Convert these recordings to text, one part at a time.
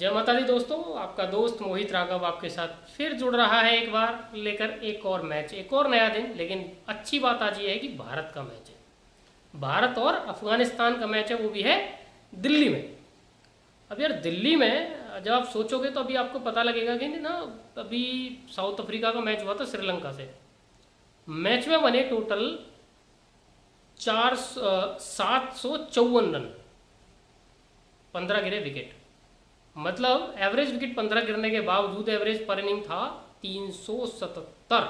जय माता दी दोस्तों, आपका दोस्त मोहित राघव आपके साथ फिर जुड़ रहा है एक बार लेकर एक और मैच, एक और नया दिन। लेकिन अच्छी बात आज ये है कि भारत का मैच है, भारत और अफगानिस्तान का मैच है, वो भी है दिल्ली में। अब यार दिल्ली में जब आप सोचोगे तो अभी आपको पता लगेगा कि ना, अभी साउथ अफ्रीका का मैच हुआ था श्रीलंका से। मैच में बने टोटल 754 रन, 15 गिरे विकेट। मतलब एवरेज विकेट 15 गिरने के बावजूद एवरेज पर इनिंग था 377।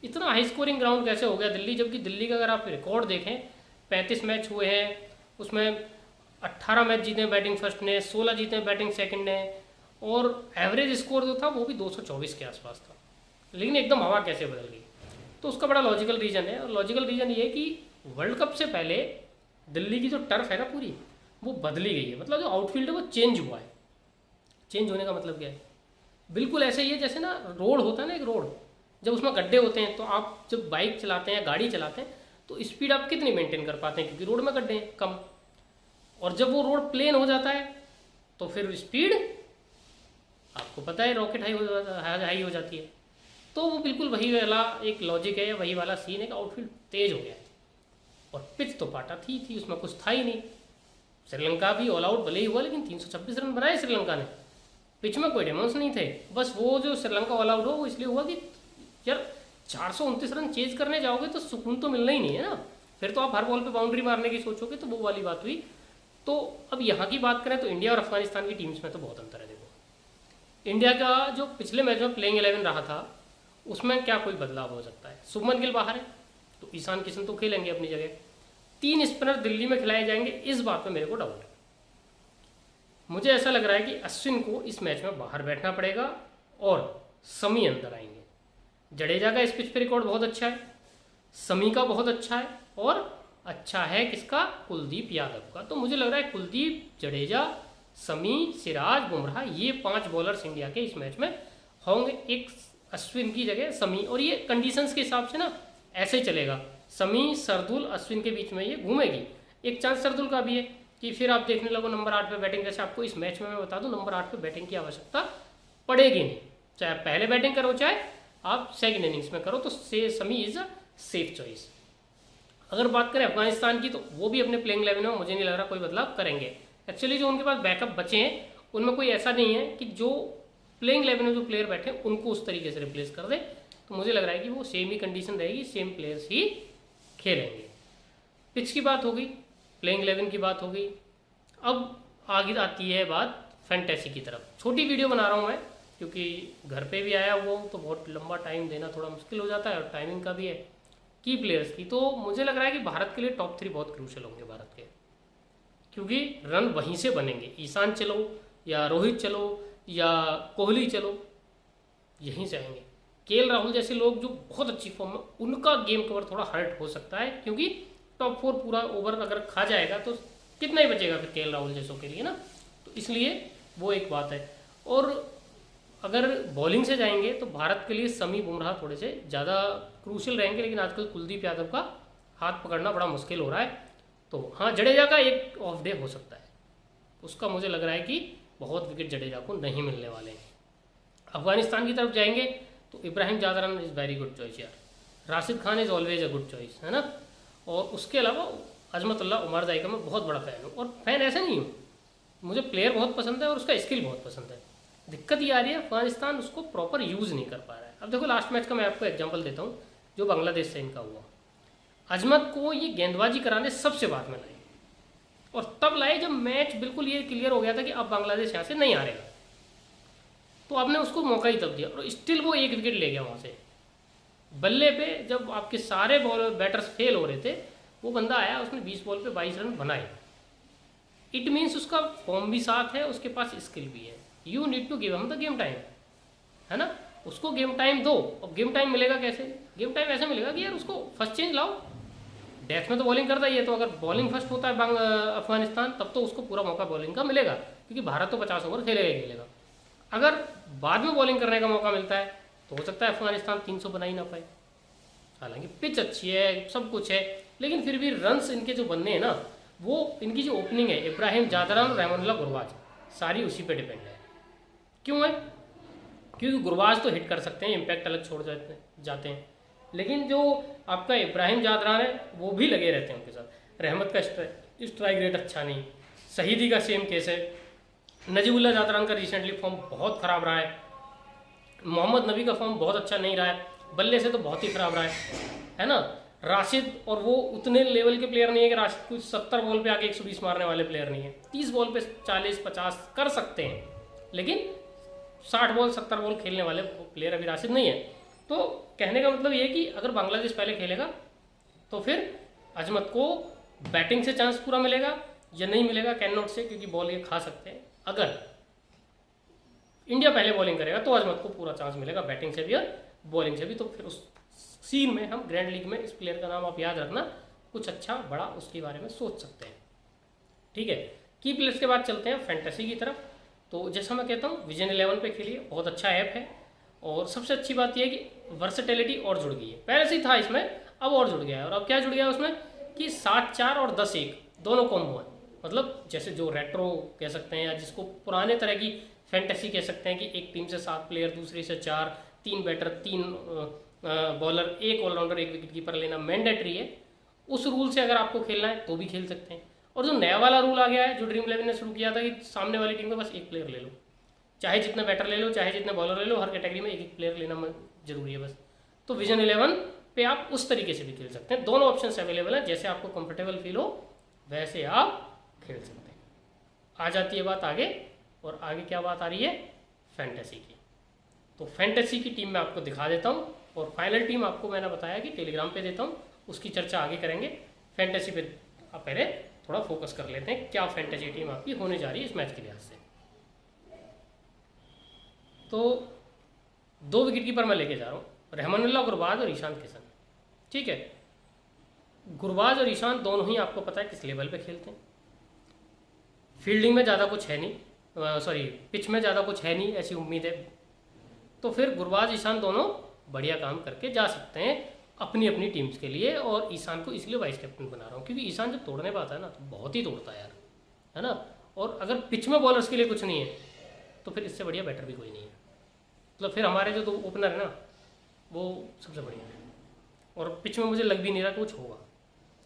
इतना हाई स्कोरिंग ग्राउंड कैसे हो गया दिल्ली? जबकि दिल्ली का अगर आप रिकॉर्ड देखें, 35 मैच हुए हैं, उसमें 18 मैच जीते बैटिंग फर्स्ट ने, 16 जीते बैटिंग सेकंड ने, और एवरेज स्कोर जो था वो भी 224 के आसपास था। लेकिन एकदम हवा कैसे बदल गई? तो उसका बड़ा लॉजिकल रीज़न है, और लॉजिकल रीज़न ये है कि वर्ल्ड कप से पहले दिल्ली की जो टर्फ है ना पूरी, वो बदली गई है। मतलब जो आउटफील्ड है वो चेंज हुआ है। चेंज होने का मतलब क्या है? बिल्कुल ऐसे ही है जैसे ना रोड होता है ना, एक रोड, जब उसमें गड्ढे होते हैं तो आप जब बाइक चलाते हैं या गाड़ी चलाते हैं तो स्पीड आप कितनी मेंटेन कर पाते हैं, क्योंकि रोड में गड्ढे हैं, कम। और जब वो रोड प्लेन हो जाता है तो फिर स्पीड आपको पता है रॉकेट हाई हो जाती है। तो वो बिल्कुल वही वाला एक लॉजिक है, वही वाला सीन है कि आउटफील्ड तेज हो गया है। और पिच तो पाटा थी उसमें कुछ था ही नहीं। श्रीलंका भी ऑल आउट भले ही हुआ, लेकिन 326 रन बनाए श्रीलंका ने। पिच में कोई डेमोन्स नहीं थे। बस वो जो श्रीलंका ऑल आउट हो वो इसलिए हुआ कि यार 429 रन चेज करने जाओगे तो सुकून तो मिलना ही नहीं है ना। फिर तो आप हर बॉल पे बाउंड्री मारने की सोचोगे, तो वो वाली बात हुई। तो अब यहाँ की बात करें तो इंडिया और अफगानिस्तान की टीम्स में तो बहुत अंतर है। देखो, इंडिया का जो पिछले मैच में प्लेइंग 11 रहा था उसमें क्या कोई बदलाव हो सकता है? शुभमन गिल बाहर है तो ईशान किशन तो खेलेंगे अपनी जगह। 3 स्पिनर दिल्ली में खिलाए जाएंगे, इस बात पे मेरे को डाउट है। मुझे ऐसा लग रहा है कि अश्विन को इस मैच में बाहर बैठना पड़ेगा और शमी अंदर आएंगे। जडेजा का इस पिच पे रिकॉर्ड बहुत अच्छा है, शमी का बहुत अच्छा है, और अच्छा है किसका? कुलदीप यादव का। तो मुझे लग रहा है कुलदीप, जडेजा, शमी, सिराज, बुमराह, ये 5 बॉलर्स इंडिया के इस मैच में होंगे, एक अश्विन की जगह शमी। और ये कंडीशंस के हिसाब से ना ऐसे ही चलेगा, शमी, सरदुल, अश्विन के बीच में ये घूमेगी। एक चांस सरदुल का भी है कि फिर आप देखने लगो नंबर 8 पे बैटिंग। जैसे आपको इस मैच में मैं बता दूं, नंबर 8 पे बैटिंग की आवश्यकता पड़ेगी नहीं, चाहे आप पहले बैटिंग करो चाहे आप सेकंड इनिंग्स में करो, तो Shami is a safe choice. अगर बात करें अफगानिस्तान की, तो वो भी अपने प्लेइंग 11 में मुझे नहीं लग रहा कोई बदलाव करेंगे। एक्चुअली जो उनके पास बैकअप बचे हैं उनमें कोई ऐसा नहीं है कि जो प्लेइंग 11 में जो प्लेयर बैठे उनको उस तरीके से रिप्लेस कर दे। तो मुझे लग रहा है कि वो सेम ही कंडीशन रहेगी, सेम प्लेयर्स ही खेलेंगे। पिच की बात हो गई, प्लेइंग 11 की बात हो गई। अब आगे आती है बात फैंटेसी की तरफ। छोटी वीडियो बना रहा हूँ मैं, क्योंकि घर पे भी आया हुआ हूँ तो बहुत लंबा टाइम देना थोड़ा मुश्किल हो जाता है, और टाइमिंग का भी है की प्लेयर्स की। तो मुझे लग रहा है कि भारत के लिए टॉप 3 बहुत क्रूशल होंगे भारत के, क्योंकि रन वहीं से बनेंगे। ईशान चलो या रोहित चलो या कोहली चलो, यहीं से आएंगे। केएल राहुल जैसे लोग जो बहुत अच्छी फॉर्म में, उनका गेम कवर थोड़ा हर्ट हो सकता है, क्योंकि टॉप 4 पूरा ओवर अगर खा जाएगा तो कितना ही बचेगा फिर केएल राहुल जैसों के लिए ना। तो इसलिए वो एक बात है। और अगर बॉलिंग से जाएंगे तो भारत के लिए शमी, बुमराह थोड़े से ज़्यादा क्रूशियल रहेंगे, लेकिन आजकल कुलदीप यादव का हाथ पकड़ना बड़ा मुश्किल हो रहा है। तो हाँ, जडेजा का एक ऑफ डे हो सकता है, उसका मुझे लग रहा है कि बहुत विकेट जडेजा को नहीं मिलने वाले हैं। अफगानिस्तान की तरफ जाएंगे तो Ibrahim Zadran is very good choice यार, Rashid Khan is always a good choice, है ना। और उसके अलावा अजमतुल्लाह उमरजाई का मैं बहुत बड़ा फ़ैन हूँ, और फैन ऐसे नहीं हूँ, मुझे प्लेयर बहुत पसंद है और उसका स्किल बहुत पसंद है। दिक्कत ये आ रही है अफगानिस्तान उसको प्रॉपर यूज़ नहीं कर पा रहा है। अब देखो, लास्ट मैच का मैं आपको एग्जांपल देता हूँ, जो बांग्लादेश से इनका हुआ। अजमत को ये गेंदबाजी कराने सबसे बाद में लाए, और तब लाए जब मैच बिल्कुल ये क्लियर हो गया था कि अब बांग्लादेश यहाँ से नहीं हारेगा। तो आपने उसको मौका ही तब दिया, और स्टिल वो 1 विकेट ले गया वहाँ से। बल्ले पे जब आपके सारे बॉल बैटर्स फेल हो रहे थे, वो बंदा आया, उसने 20 बॉल पे 22 रन बनाए। इट मीन्स उसका फॉर्म भी साथ है, उसके पास स्किल भी है। You need to give him the game time, है ना। उसको गेम टाइम दो। अब गेम टाइम मिलेगा कैसे? गेम टाइम ऐसे मिलेगा कि यार उसको फर्स्ट चेंज लाओ। डेथ में तो बॉलिंग करता ही है, तो अगर बॉलिंग फर्स्ट होता है अफगानिस्तान, तब तो उसको पूरा मौका बॉलिंग का मिलेगा, क्योंकि भारत तो 50 ओवर खेलेगा ही खेलेगा। अगर बाद में बॉलिंग करने का मौका मिलता है तो हो सकता है अफगानिस्तान 300 बना ही ना पाए। हालांकि पिच अच्छी है, सब कुछ है, लेकिन फिर भी रन्स इनके जो बनने हैं ना, वो इनकी जो ओपनिंग है, इब्राहिम जादरान और रहमानुल्लाह गुरबाज, सारी उसी पे डिपेंड है। क्यों है? क्योंकि गुरबाज तो हिट कर सकते हैं, इम्पैक्ट अलग छोड़ जाते हैं, लेकिन जो आपका इब्राहिम जादरान है वो भी लगे रहते हैं उनके साथ। रहमत का स्ट्राइक रेट अच्छा नहीं, शहीदी का सेम केस है, नजीबुल्ला जादरान का रिसेंटली फॉर्म बहुत ख़राब रहा है, मोहम्मद नबी का फॉर्म बहुत अच्छा नहीं रहा है, बल्ले से तो बहुत ही ख़राब रहा है ना। राशिद और वो उतने लेवल के प्लेयर नहीं है कि राशिद कुछ 70 बॉल पे आके 120 मारने वाले प्लेयर नहीं है, 30 बॉल पे 40-50 कर सकते हैं, लेकिन 60 बॉल 70 बॉल खेलने वाले प्लेयर अभी राशिद नहीं है। तो कहने का मतलब ये है कि अगर बांग्लादेश पहले खेलेगा तो फिर अजमत को बैटिंग से चांस पूरा मिलेगा या नहीं मिलेगा कैन नॉट से, क्योंकि बॉल ये खा सकते हैं। अगर इंडिया पहले बॉलिंग करेगा तो अजमत को पूरा चांस मिलेगा बैटिंग से भी और बॉलिंग से भी। तो फिर उस सीन में हम ग्रैंड लीग में इस प्लेयर का नाम आप याद रखना, कुछ अच्छा बड़ा उसके बारे में सोच सकते हैं। ठीक है, की प्लेयर्स के बाद चलते हैं फैंटेसी की तरफ। तो जैसा मैं कहता हूँ विजन 11 पे खेलिए, बहुत अच्छा ऐप है, और सबसे अच्छी बात यह है कि वर्सेटिलिटी और जुड़ गई है। पहले से ही था इसमें, अब और जुड़ गया है। और अब क्या जुड़ गया है उसमें कि 7-4 और 10-1 दोनों कॉम्बो है। मतलब जैसे जो रेट्रो कह सकते हैं या जिसको पुराने तरह की फैंटेसी कह सकते हैं कि एक टीम से 7 प्लेयर, दूसरी से 4, 3 batter, 3 bowler, 1 allrounder, 1 wicket keeper लेना मैंडेटरी है। उस रूल से अगर आपको खेलना है तो भी खेल सकते हैं। और जो नया वाला रूल आ गया है, जो ड्रीम 11 ने शुरू किया था कि सामने वाली टीम में बस 1 प्लेयर ले लो, चाहे जितने बैटर ले लो, चाहे जितने बॉलर ले लो, हर कैटेगरी में 1 प्लेयर लेना जरूरी है बस। तो विजन 11 पे आप उस तरीके से भी खेल सकते हैं। दोनों ऑप्शन अवेलेबल है, जैसे आपको कंफर्टेबल फील हो वैसे आप खेल सकते हैं। आ जाती है बात आगे, और आगे क्या बात आ रही है? फैंटेसी की। तो फैंटेसी की टीम मैं आपको दिखा देता हूँ, और फाइनल टीम आपको मैंने बताया कि टेलीग्राम पे देता हूँ, उसकी चर्चा आगे करेंगे। फैंटेसी पे आप पहले थोड़ा फोकस कर लेते हैं, क्या फैंटेसी टीम आपकी होने जा रही है इस मैच के लिहाज से। तो 2 विकेट कीपर मैं लेके जा रहा हूँ, रहमानुल्लाह गुरबाज और ईशान किशन। ठीक है, गुरबाज और ईशान दोनों ही आपको पता है किस लेवल पे खेलते हैं। फील्डिंग में ज़्यादा कुछ है नहीं, पिच में ज़्यादा कुछ है नहीं, ऐसी उम्मीद है। तो फिर गुरबाज ईशान दोनों बढ़िया काम करके जा सकते हैं अपनी अपनी टीम्स के लिए। और ईशान को इसलिए वाइस कैप्टन बना रहा हूँ क्योंकि ईशान जब तोड़ने पाता है ना तो बहुत ही तोड़ता है यार, है ना। और अगर पिच में बॉलर्स के लिए कुछ नहीं है तो फिर इससे बढ़िया बैटर भी कोई नहीं है। मतलब फिर हमारे जो 2 ओपनर है ना वो सबसे बढ़िया है, और पिच में मुझे लग भी नहीं रहा कुछ होगा।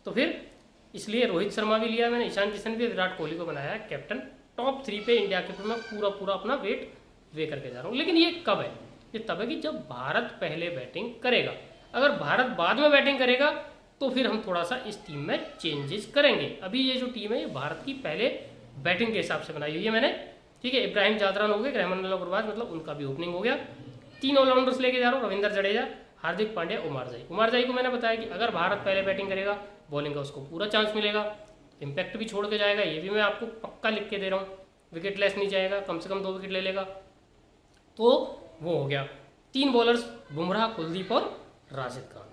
तो फिर इसलिए रोहित शर्मा भी लिया मैंने, ईशान किशन भी, विराट कोहली को बनाया कैप्टन। टॉप 3 पे इंडिया के मैं पूरा अपना वेट वे करके जा रहा हूँ। लेकिन ये कब है? ये तब है कि जब भारत पहले बैटिंग करेगा। अगर भारत बाद में बैटिंग करेगा तो फिर हम थोड़ा सा इस टीम में चेंजेस करेंगे। अभी ये जो टीम है ये भारत की पहले बैटिंग के हिसाब से बनाई हुई है मैंने। ठीक है, इब्राहिम जादरान हो गए, रहमानुल्लाह गुरबाज, मतलब उनका भी ओपनिंग हो गया। 3 ऑलराउंडर्स लेके जा रहा हूँ, रविंद्र जडेजा, हार्दिक पांड्या, उमर जाई को मैंने बताया कि अगर भारत पहले बैटिंग करेगा बॉलिंग का उसको पूरा चांस मिलेगा, इम्पैक्ट भी छोड़ के जाएगा, ये भी मैं आपको पक्का लिख के दे रहा हूँ। विकेट लेस नहीं जाएगा, कम से कम 2 विकेट ले लेगा। तो वो हो गया। 3 बॉलर्स बुमराह, कुलदीप और राशिद खान।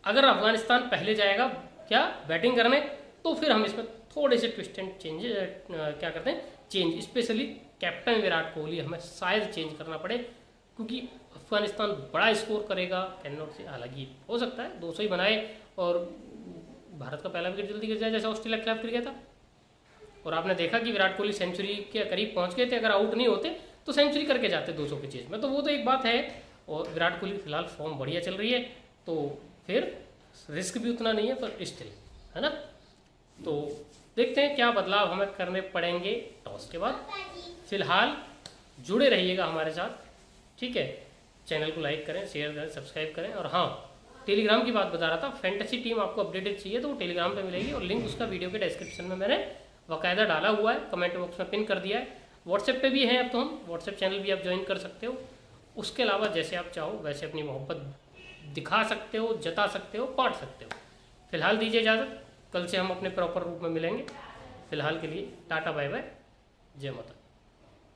अगर अफगानिस्तान पहले जाएगा क्या बैटिंग करने तो फिर हम इसमें थोड़े से ट्विस्ट एंड चेंज क्या करते हैं, change, specially captain Virat Kohli हमें शायद चेंज करना पड़े, क्योंकि अफगानिस्तान बड़ा स्कोर करेगा कैन नॉट से। हालांकि हो सकता है 200 ही बनाए और भारत का पहला विकेट जल्दी गिर जाए, जैसा ऑस्ट्रेलिया के खिलाफ गिर गया था। और आपने देखा कि विराट कोहली सेंचुरी के करीब पहुंच गए थे, अगर आउट नहीं होते तो सेंचुरी करके जाते 200 के चेज में। तो वो तो एक बात है, और विराट कोहली फिलहाल फॉर्म बढ़िया चल रही है, तो फिर रिस्क भी उतना नहीं है, पर स्टिल, है ना। तो देखते हैं क्या बदलाव हमें करने पड़ेंगे टॉस के बाद। फिलहाल जुड़े रहिएगा हमारे साथ, ठीक है। चैनल को लाइक करें, शेयर करें, सब्सक्राइब करें। और हाँ, टेलीग्राम की बात बता रहा था, फैंटेसी टीम आपको अपडेटेड चाहिए तो वो टेलीग्राम पे मिलेगी, और लिंक उसका वीडियो के डिस्क्रिप्शन में मैंने बाकायदा डाला हुआ है, कमेंट बॉक्स में पिन कर दिया है। व्हाट्सएप पे भी हैं अब तो हम, व्हाट्सएप चैनल भी आप ज्वाइन कर सकते हो। उसके अलावा जैसे आप चाहो वैसे अपनी मोहब्बत दिखा सकते हो, जता सकते हो, बांट सकते हो। फिलहाल दीजिए इजाज़त, कल से हम अपने प्रॉपर रूप में मिलेंगे। फिलहाल के लिए टाटा बाय बाय, जय माता।